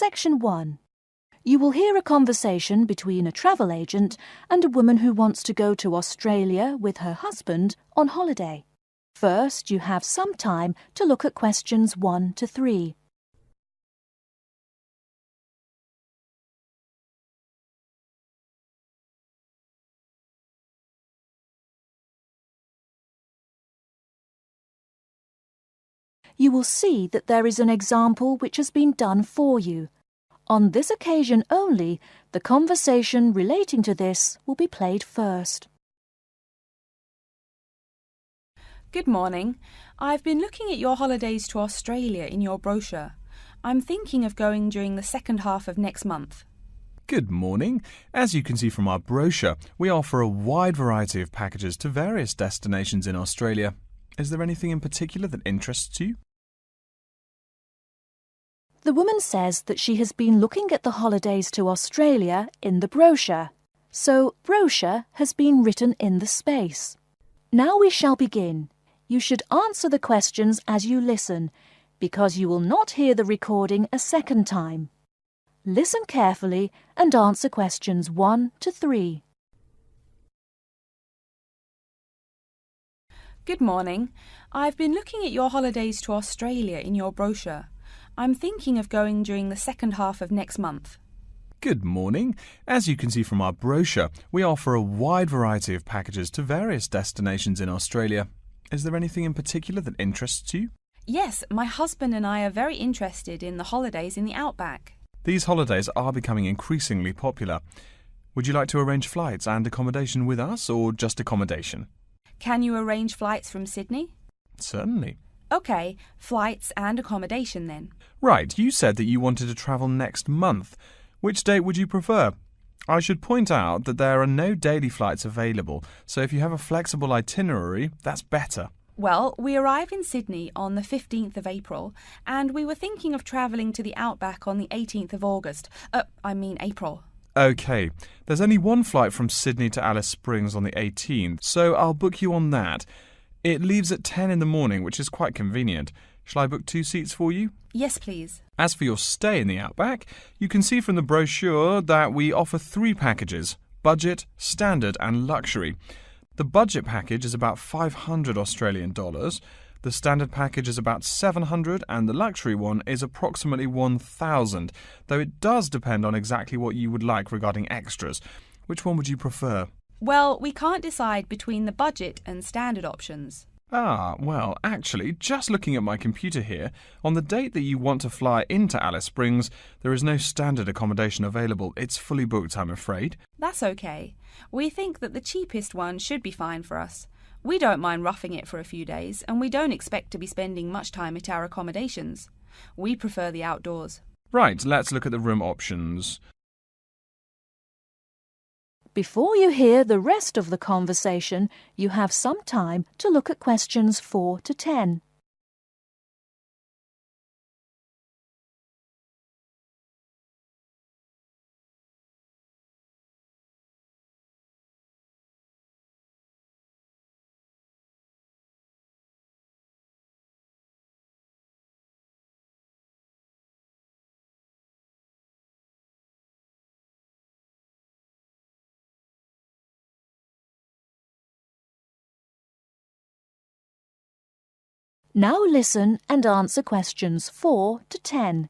Section 1. You will hear a conversation between a travel agent and a woman who wants to go to Australia with her husband on holiday. First, you have some time to look at questions 1 to 3. You will see that there is an example which has been done for you. On this occasion only, the conversation relating to this will be played first. Good morning. I've been looking at your holidays to Australia in your brochure. I'm thinking of going during the second half of next month. Good morning. As you can see from our brochure, we offer a wide variety of packages to various destinations in Australia. Is there anything in particular that interests you? The woman says that she has been looking at the holidays to Australia in the brochure, so brochure has been written in the space. Now we shall begin. You should answer the questions as you listen, because you will not hear the recording a second time. Listen carefully and answer questions 1 to 3. Good morning. I've been looking at your holidays to Australia in your brochure. I'm thinking of going during the second half of next month. Good morning. As you can see from our brochure, we offer a wide variety of packages to various destinations in Australia. Is there anything in particular that interests you? Yes, my husband and I are very interested in the holidays in the outback. These holidays are becoming increasingly popular. Would you like to arrange flights and accommodation with us, or just accommodation? Can you arrange flights from Sydney? Certainly. OK, flights and accommodation then. Right, you said that you wanted to travel next month. Which date would you prefer? I should point out that there are no daily flights available, so if you have a flexible itinerary, that's better. Well, we arrive in Sydney on the 15th of April, and we were thinking of travelling to the outback on the 18th of August. April. OK, there's only one flight from Sydney to Alice Springs on the 18th, so I'll book you on that. It leaves at 10 in the morning, which is quite convenient. Shall I book 2 seats for you? Yes, please. As for your stay in the outback, you can see from the brochure that we offer 3 packages: budget, standard and luxury. The budget package is about $500 Australian dollars, the standard package is about $700 and the luxury one is approximately $1,000, though it does depend on exactly what you would like regarding extras. Which one would you prefer? Well, we can't decide between the budget and standard options. Well, actually, just looking at my computer here, on the date that you want to fly into Alice Springs, there is no standard accommodation available. It's fully booked, I'm afraid. That's okay. We think that the cheapest one should be fine for us. We don't mind roughing it for a few days, and we don't expect to be spending much time at our accommodations. We prefer the outdoors. Right, let's look at the room options. Before you hear the rest of the conversation, you have some time to look at questions 4 to 10. Now listen and answer questions 4 to 10.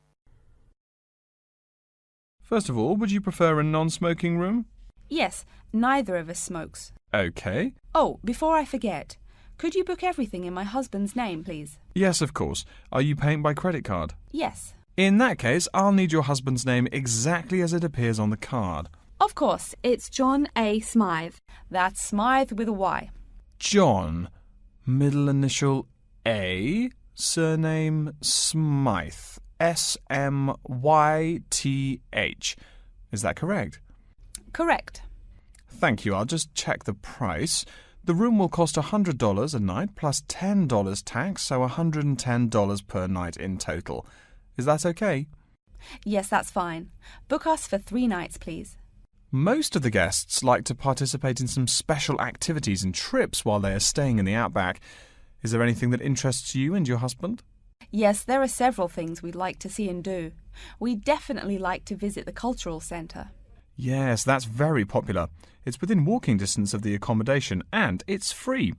First of all, would you prefer a non-smoking room? Yes, neither of us smokes. OK. Oh, before I forget, could you book everything in my husband's name, please? Yes, of course. Are you paying by credit card? Yes. In that case, I'll need your husband's name exactly as it appears on the card. Of course, it's John A. Smythe. That's Smythe with a Y. John, middle initial A, surname Smythe, S-M-Y-T-H. Is that correct? Correct. Thank you. I'll just check the price. The room will cost $100 a night plus $10 tax, so $110 per night in total. Is that okay? Yes, that's fine. Book us for 3 nights, please. Most of the guests like to participate in some special activities and trips while they are staying in the outback. Is there anything that interests you and your husband? Yes, there are several things we'd like to see and do. We'd definitely like to visit the cultural centre. Yes, that's very popular. It's within walking distance of the accommodation and it's free.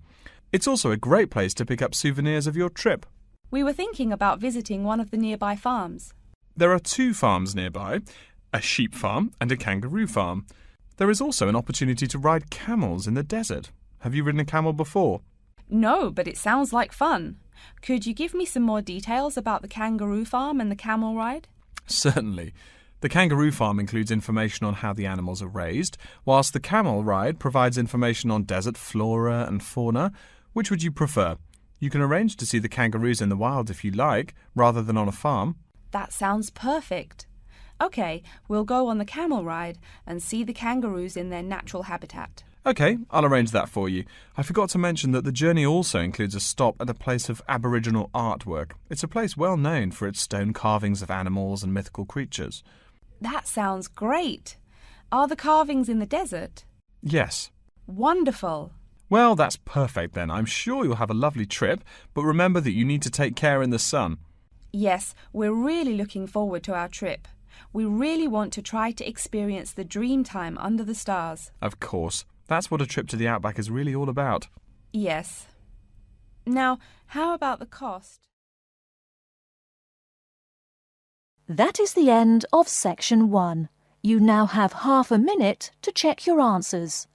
It's also a great place to pick up souvenirs of your trip. We were thinking about visiting one of the nearby farms. There are 2 farms nearby, a sheep farm and a kangaroo farm. There is also an opportunity to ride camels in the desert. Have you ridden a camel before? No, but it sounds like fun. Could you give me some more details about the kangaroo farm and the camel ride? Certainly. The kangaroo farm includes information on how the animals are raised, whilst the camel ride provides information on desert flora and fauna. Which would you prefer? You can arrange to see the kangaroos in the wild if you like, rather than on a farm. That sounds perfect. OK, we'll go on the camel ride and see the kangaroos in their natural habitat. OK, I'll arrange that for you. I forgot to mention that the journey also includes a stop at a place of Aboriginal artwork. It's a place well known for its stone carvings of animals and mythical creatures. That sounds great. Are the carvings in the desert? Yes. Wonderful. Well, that's perfect then. I'm sure you'll have a lovely trip, but remember that you need to take care in the sun. Yes, we're really looking forward to our trip. We really want to try to experience the dream time under the stars. Of course. That's what a trip to the outback is really all about. Yes. Now, how about the cost? That is the end of section 1. You now have half a minute to check your answers.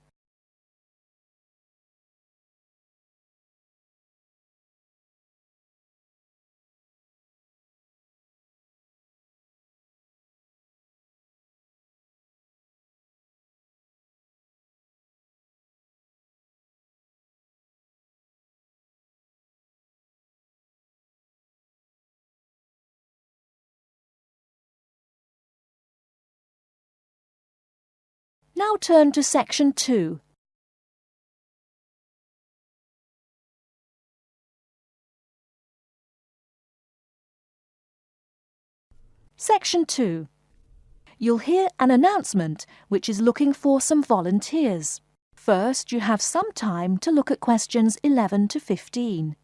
Now turn to section 2. Section 2. You'll hear an announcement which is looking for some volunteers. First, you have some time to look at questions 11 to 15.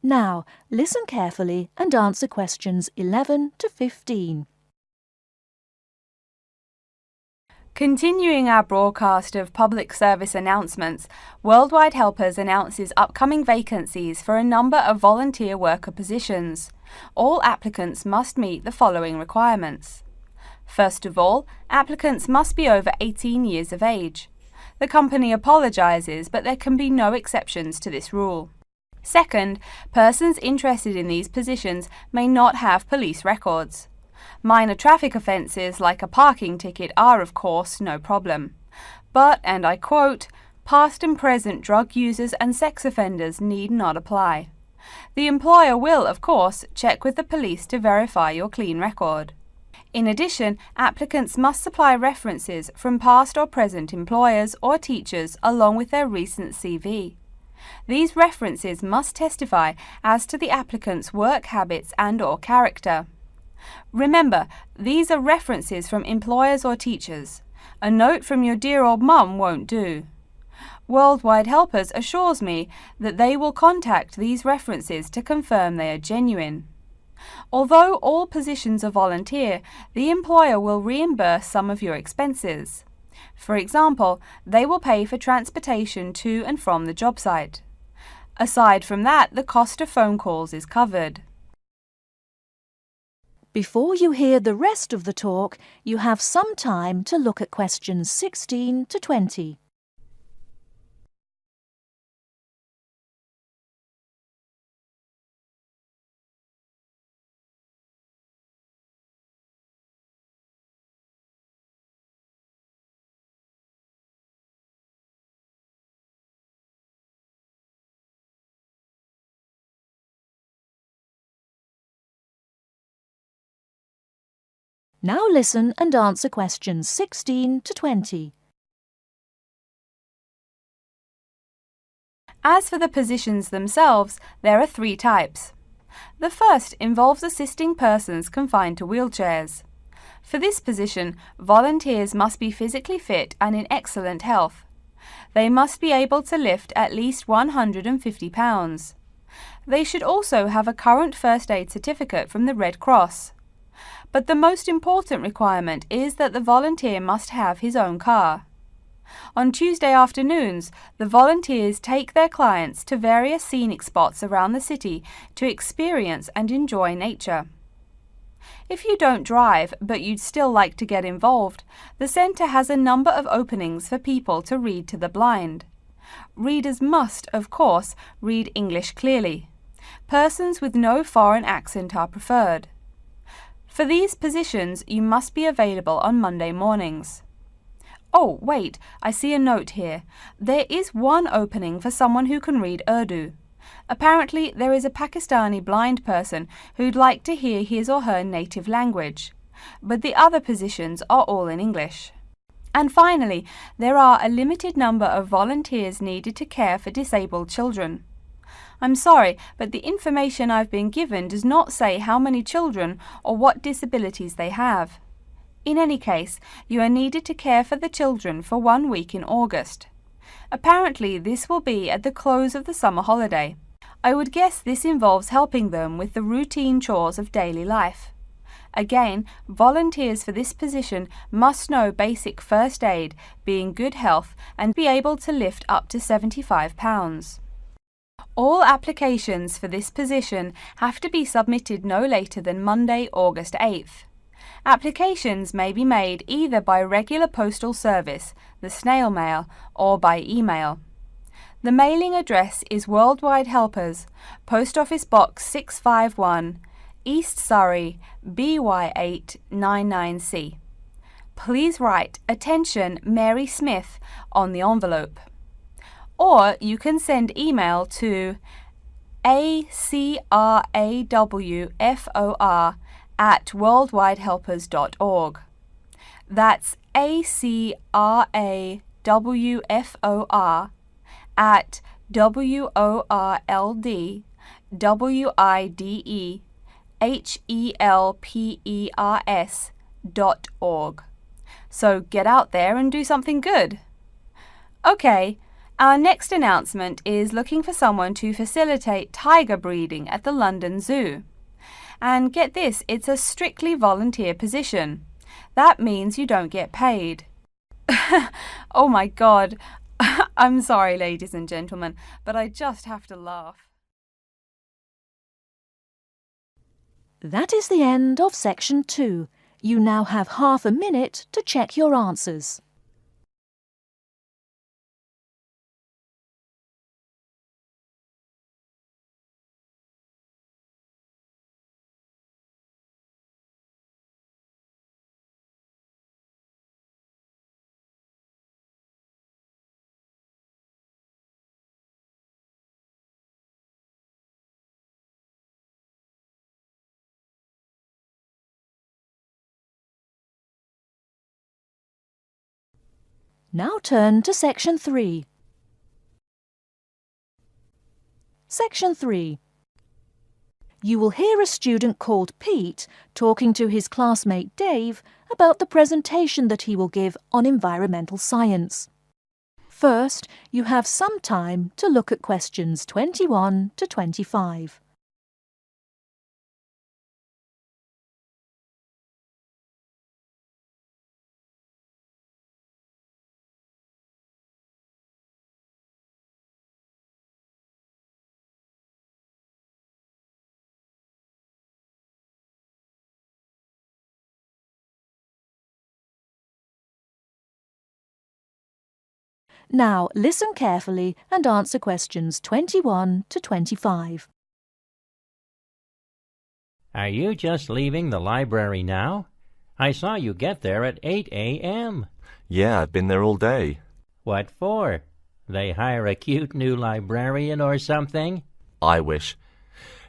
Now, listen carefully and answer questions 11 to 15. Continuing our broadcast of public service announcements, Worldwide Helpers announces upcoming vacancies for a number of volunteer worker positions. All applicants must meet the following requirements. First of all, applicants must be over 18 years of age. The company apologises, but there can be no exceptions to this rule. Second, persons interested in these positions may not have police records. Minor traffic offences like a parking ticket are, of course, no problem. But, and I quote, past and present drug users and sex offenders need not apply. The employer will, of course, check with the police to verify your clean record. In addition, applicants must supply references from past or present employers or teachers along with their recent CV. These references must testify as to the applicant's work habits and/or character. Remember, these are references from employers or teachers. A note from your dear old mum won't do. Worldwide Helpers assures me that they will contact these references to confirm they are genuine. Although all positions are volunteer, the employer will reimburse some of your expenses. For example, they will pay for transportation to and from the job site. Aside from that, the cost of phone calls is covered. Before you hear the rest of the talk, you have some time to look at questions 16 to 20. Now listen and answer questions 16 to 20. As for the positions themselves, there are 3 types. The first involves assisting persons confined to wheelchairs. For this position, volunteers must be physically fit and in excellent health. They must be able to lift at least 150 pounds. They should also have a current first aid certificate from the Red Cross. But the most important requirement is that the volunteer must have his own car. On Tuesday afternoons, the volunteers take their clients to various scenic spots around the city to experience and enjoy nature. If you don't drive, but you'd still like to get involved, the centre has a number of openings for people to read to the blind. Readers must, of course, read English clearly. Persons with no foreign accent are preferred. For these positions, you must be available on Monday mornings. Oh, wait, I see a note here. There is one opening for someone who can read Urdu. Apparently, there is a Pakistani blind person who'd like to hear his or her native language, but the other positions are all in English. And finally, there are a limited number of volunteers needed to care for disabled children. I'm sorry, but the information I've been given does not say how many children or what disabilities they have. In any case, you are needed to care for the children for 1 week in August. Apparently, this will be at the close of the summer holiday. I would guess this involves helping them with the routine chores of daily life. Again, volunteers for this position must know basic first aid, be in good health, and be able to lift up to 75 pounds. All applications for this position have to be submitted no later than Monday, August 8th. Applications may be made either by regular postal service, the snail mail, or by email. The mailing address is Worldwide Helpers, Post Office Box 651, East Surrey, BY8 99C. Please write "Attention Mary Smith" on the envelope. Or you can send email to acrawfor@worldwidehelpers.org. That's acrawfor@worldwidehelpers.org. So get out there and do something good. Okay, our next announcement is looking for someone to facilitate tiger breeding at the London Zoo. And get this, it's a strictly volunteer position. That means you don't get paid. Oh my God. I'm sorry, ladies and gentlemen, but I just have to laugh. That is the end of section 2. You now have half a minute to check your answers. Now turn to section 3. Section 3. You will hear a student called Pete talking to his classmate Dave about the presentation that he will give on environmental science. First, you have some time to look at questions 21 to 25. Now listen carefully and answer questions 21 to 25. Are you just leaving the library now? I saw you get there at 8 a.m. Yeah, I've been there all day. What for? They hire a cute new librarian or something? I wish.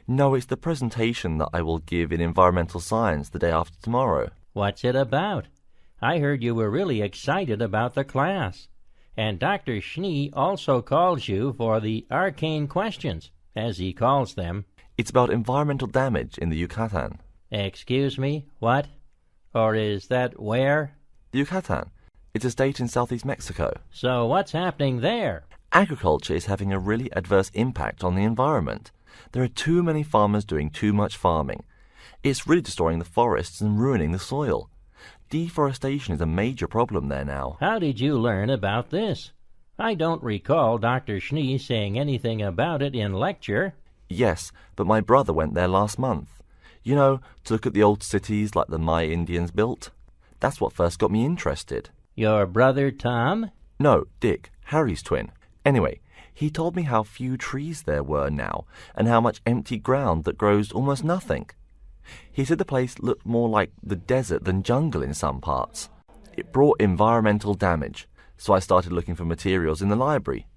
No, it's the presentation that I will give in environmental science the day after tomorrow. What's it about? I heard you were really excited about the class. And Dr. Schnee also calls you for the arcane questions, as he calls them. It's about environmental damage in the Yucatan. Excuse me, what? Or is that where? The Yucatan. It's a state in southeast Mexico. So what's happening there? Agriculture is having a really adverse impact on the environment. There are too many farmers doing too much farming. It's really destroying the forests and ruining the soil. Deforestation is a major problem there now. How did you learn about this? I don't recall Dr. Schnee saying anything about it in lecture. Yes, but my brother went there last month. You know, to look at the old cities like the Maya Indians built. That's what first got me interested. Your brother Tom? No, Dick, Harry's twin. Anyway, he told me how few trees there were now and how much empty ground that grows almost nothing. He said the place looked more like the desert than jungle in some parts. It brought environmental damage, so I started looking for materials in the library.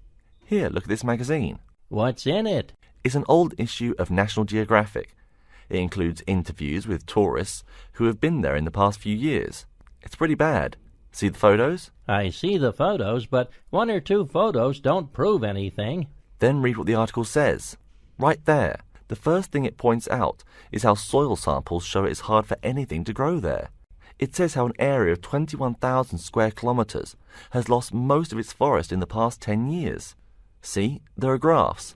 Here, look at this magazine. What's in it? It's an old issue of National Geographic. It includes interviews with tourists who have been there in the past few years. It's pretty bad. See the photos? I see the photos, but one or two photos don't prove anything. Then read what the article says. Right there. The first thing it points out is how soil samples show it's hard for anything to grow there. It says how an area of 21,000 square kilometers has lost most of its forest in the past 10 years. See, there are graphs.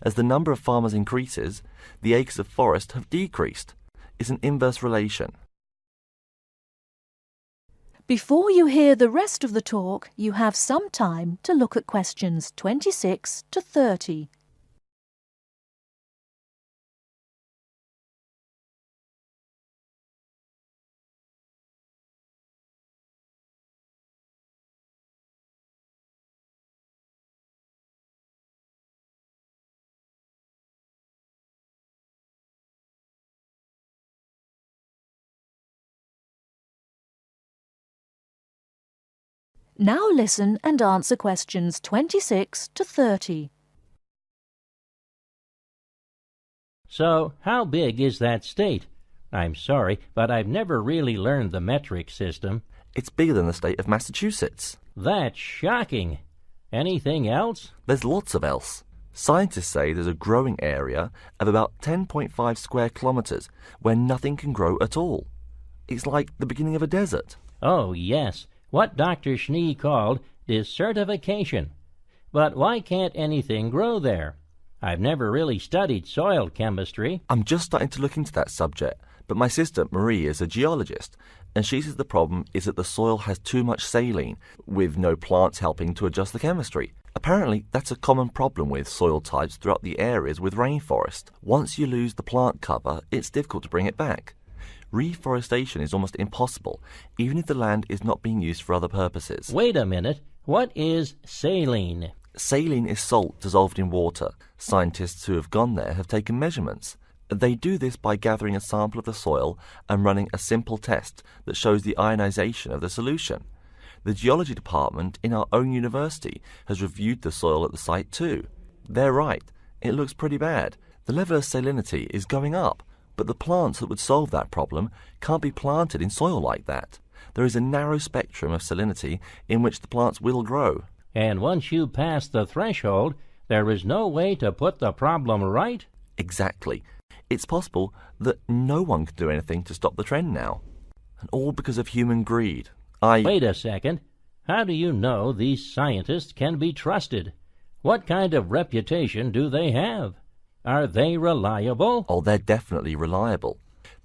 As the number of farmers increases, the acres of forest have decreased. It's an inverse relation. Before you hear the rest of the talk, you have some time to look at questions 26 to 30. Now listen and answer questions 26 to 30. So, how big is that state? I'm sorry, but I've never really learned the metric system. It's bigger than the state of Massachusetts. That's shocking. Anything else? There's lots of else. Scientists say there's a growing area of about 10.5 square kilometers where nothing can grow at all. It's like the beginning of a desert. Oh, yes. What Dr. Schnee called desertification. But why can't anything grow there? I've never really studied soil chemistry. I'm just starting to look into that subject, but my sister Marie is a geologist, and she says the problem is that the soil has too much saline, with no plants helping to adjust the chemistry. Apparently, that's a common problem with soil types throughout the areas with rainforest. Once you lose the plant cover, it's difficult to bring it back. Reforestation is almost impossible, even if the land is not being used for other purposes. Wait a minute. What is saline? Saline is salt dissolved in water. Scientists who have gone there have taken measurements. They do this by gathering a sample of the soil and running a simple test that shows the ionization of the solution. The geology department in our own university has reviewed the soil at the site too. They're right. It looks pretty bad. The level of salinity is going up. But the plants that would solve that problem can't be planted in soil like that. There is a narrow spectrum of salinity in which the plants will grow. And once you pass the threshold, there is no way to put the problem right? Exactly. It's possible that no one can do anything to stop the trend now. And all because of human greed. Wait a second. How do you know these scientists can be trusted? What kind of reputation do they have? Are they reliable? Oh, they're definitely reliable.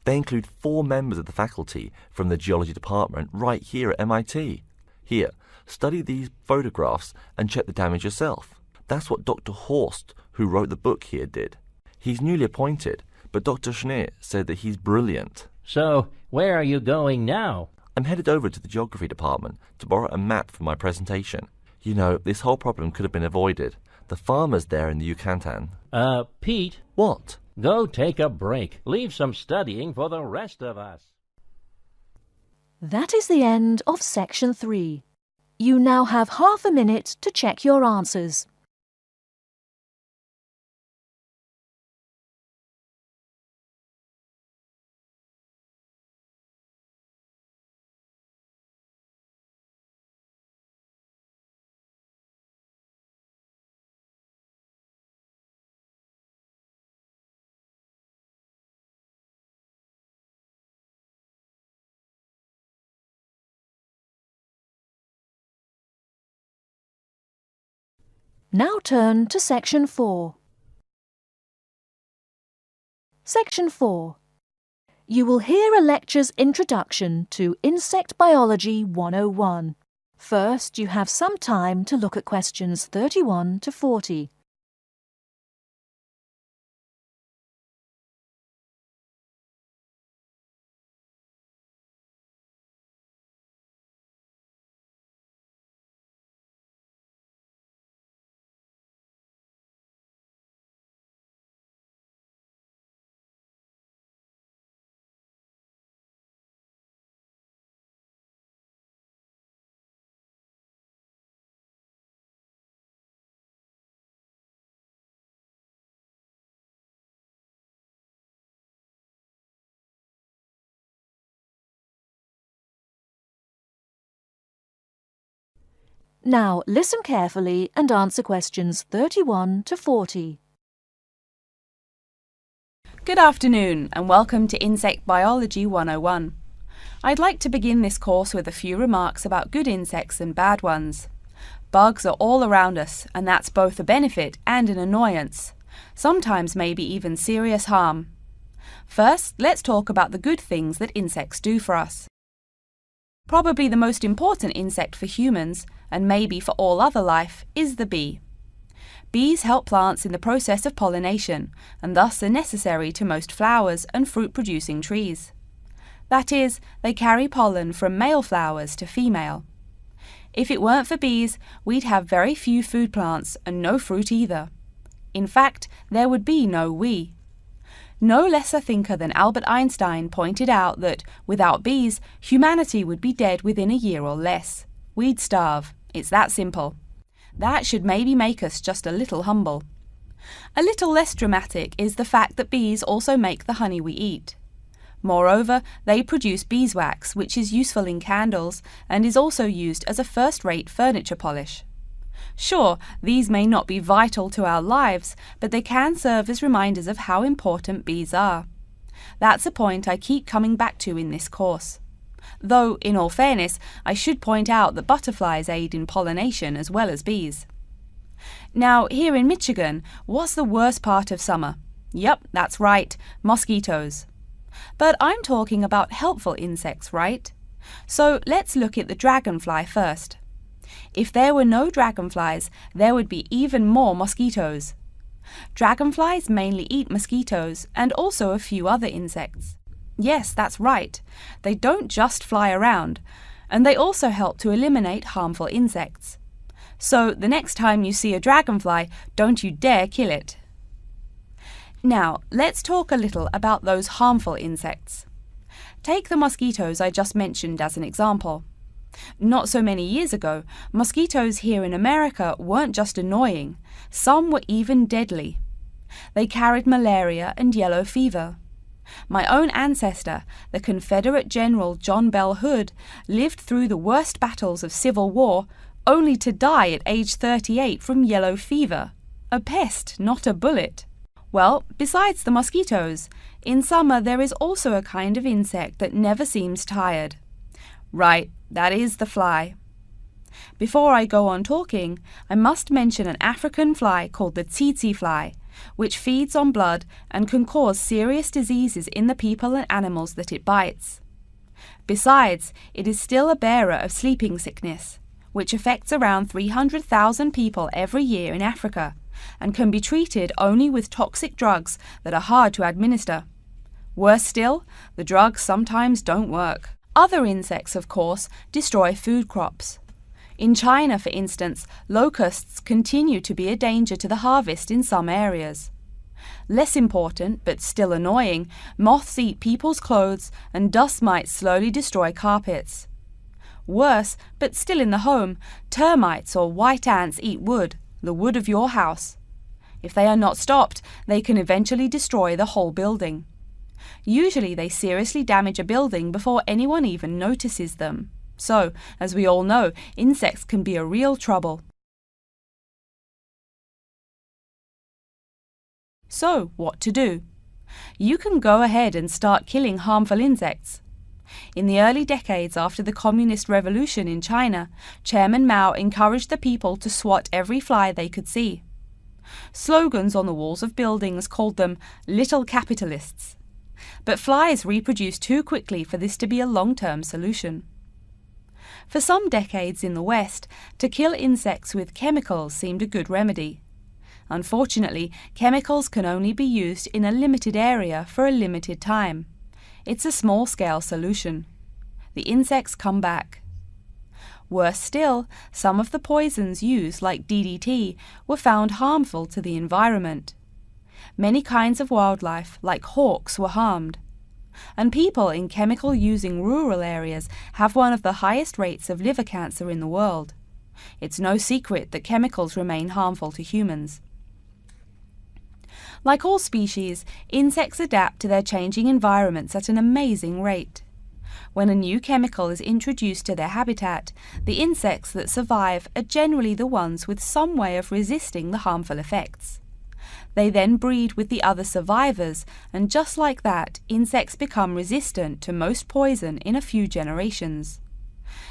They include 4 members of the faculty from the geology department right here at MIT. Here, study these photographs and check the damage yourself. That's what Dr. Horst, who wrote the book here, did. He's newly appointed, but Dr. Schnee said that he's brilliant. So, where are you going now? I'm headed over to the geography department to borrow a map for my presentation. You know, this whole problem could have been avoided. The farmers there in the Yucatan. Pete. What? Go take a break. Leave some studying for the rest of us. That is the end of section 3. You now have half a minute to check your answers. Now turn to Section 4. Section 4. You will hear a lecture's introduction to Insect Biology 101. First, you have some time to look at questions 31 to 40. Now listen carefully and answer questions 31 to 40. Good afternoon and welcome to Insect Biology 101. I'd like to begin this course with a few remarks about good insects and bad ones. Bugs are all around us, and that's both a benefit and an annoyance, sometimes maybe even serious harm. First, let's talk about the good things that insects do for us. Probably the most important insect for humans, and maybe for all other life, is the bee. Bees help plants in the process of pollination, and thus are necessary to most flowers and fruit-producing trees. That is, they carry pollen from male flowers to female. If it weren't for bees, we'd have very few food plants and no fruit either. In fact, there would be no we. No less a thinker than Albert Einstein pointed out that, without bees, humanity would be dead within a year or less. We'd starve. It's that simple. That should maybe make us just a little humble. A little less dramatic is the fact that bees also make the honey we eat. Moreover, they produce beeswax, which is useful in candles and is also used as a first-rate furniture polish. Sure, these may not be vital to our lives, but they can serve as reminders of how important bees are. That's a point I keep coming back to in this course. Though, in all fairness, I should point out that butterflies aid in pollination as well as bees. Now, here in Michigan, what's the worst part of summer? Yep, that's right, mosquitoes. But I'm talking about helpful insects, right? So let's look at the dragonfly first. If there were no dragonflies, there would be even more mosquitoes. Dragonflies mainly eat mosquitoes and also a few other insects. Yes, that's right. They don't just fly around, and they also help to eliminate harmful insects. So the next time you see a dragonfly, don't you dare kill it. Now, let's talk a little about those harmful insects. Take the mosquitoes I just mentioned as an example. Not so many years ago, mosquitoes here in America weren't just annoying, some were even deadly. They carried malaria and yellow fever. My own ancestor, the Confederate General John Bell Hood, lived through the worst battles of Civil War, only to die at age 38 from yellow fever. A pest, not a bullet. Well, besides the mosquitoes, in summer there is also a kind of insect that never seems tired. Right, that is the fly. Before I go on talking, I must mention an African fly called the tsetse fly, which feeds on blood and can cause serious diseases in the people and animals that it bites. Besides, it is still a bearer of sleeping sickness, which affects around 300,000 people every year in Africa, and can be treated only with toxic drugs that are hard to administer. Worse still, the drugs sometimes don't work. Other insects, of course, destroy food crops. In China, for instance, locusts continue to be a danger to the harvest in some areas. Less important, but still annoying, moths eat people's clothes and dust mites slowly destroy carpets. Worse, but still in the home, termites or white ants eat wood, the wood of your house. If they are not stopped, they can eventually destroy the whole building. Usually they seriously damage a building before anyone even notices them. So, as we all know, insects can be a real trouble. So, what to do? You can go ahead and start killing harmful insects. In the early decades after the Communist Revolution in China, Chairman Mao encouraged the people to swat every fly they could see. Slogans on the walls of buildings called them "little capitalists." But flies reproduce too quickly for this to be a long-term solution. For some decades in the West, to kill insects with chemicals seemed a good remedy. Unfortunately, chemicals can only be used in a limited area for a limited time. It's a small-scale solution. The insects come back. Worse still, some of the poisons used, like DDT, were found harmful to the environment. Many kinds of wildlife, like hawks, were harmed. And people in chemical-using rural areas have one of the highest rates of liver cancer in the world. It's no secret that chemicals remain harmful to humans. Like all species, insects adapt to their changing environments at an amazing rate. When a new chemical is introduced to their habitat, the insects that survive are generally the ones with some way of resisting the harmful effects. They then breed with the other survivors, and just like that, insects become resistant to most poison in a few generations.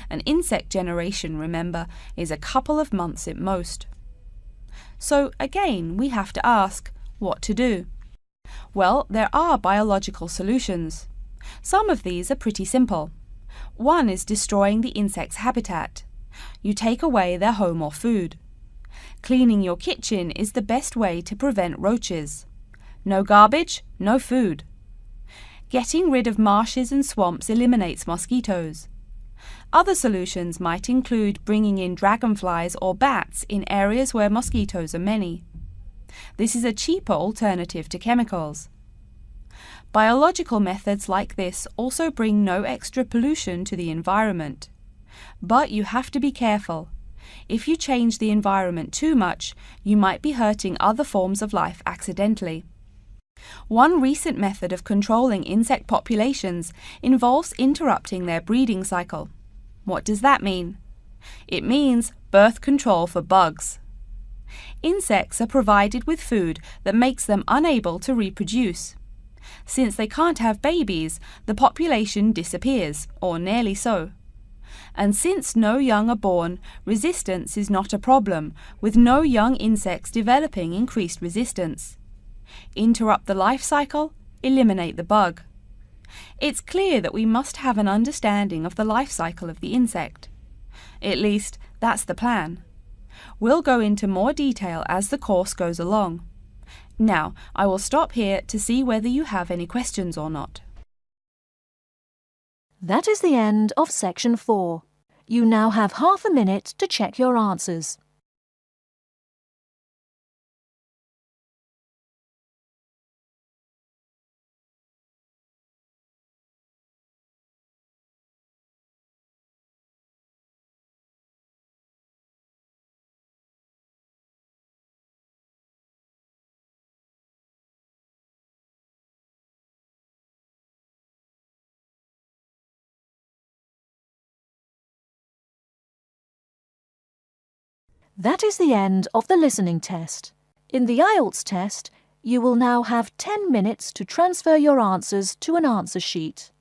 An insect generation, remember, is a couple of months at most. So again, we have to ask, what to do? Well, there are biological solutions. Some of these are pretty simple. One is destroying the insect's habitat. You take away their home or food. Cleaning your kitchen is the best way to prevent roaches. No garbage, no food. Getting rid of marshes and swamps eliminates mosquitoes. Other solutions might include bringing in dragonflies or bats in areas where mosquitoes are many. This is a cheaper alternative to chemicals. Biological methods like this also bring no extra pollution to the environment. But you have to be careful. If you change the environment too much, you might be hurting other forms of life accidentally. One recent method of controlling insect populations involves interrupting their breeding cycle. What does that mean? It means birth control for bugs. Insects are provided with food that makes them unable to reproduce. Since they can't have babies, the population disappears, or nearly so. And since no young are born, resistance is not a problem, with no young insects developing increased resistance. Interrupt the life cycle, eliminate the bug. It's clear that we must have an understanding of the life cycle of the insect. At least, that's the plan. We'll go into more detail as the course goes along. Now, I will stop here to see whether you have any questions or not. That is the end of section 4. You now have half a minute to check your answers. That is the end of the listening test. In the Ielts test, you will now have 10 minutes to transfer your answers to an answer sheet.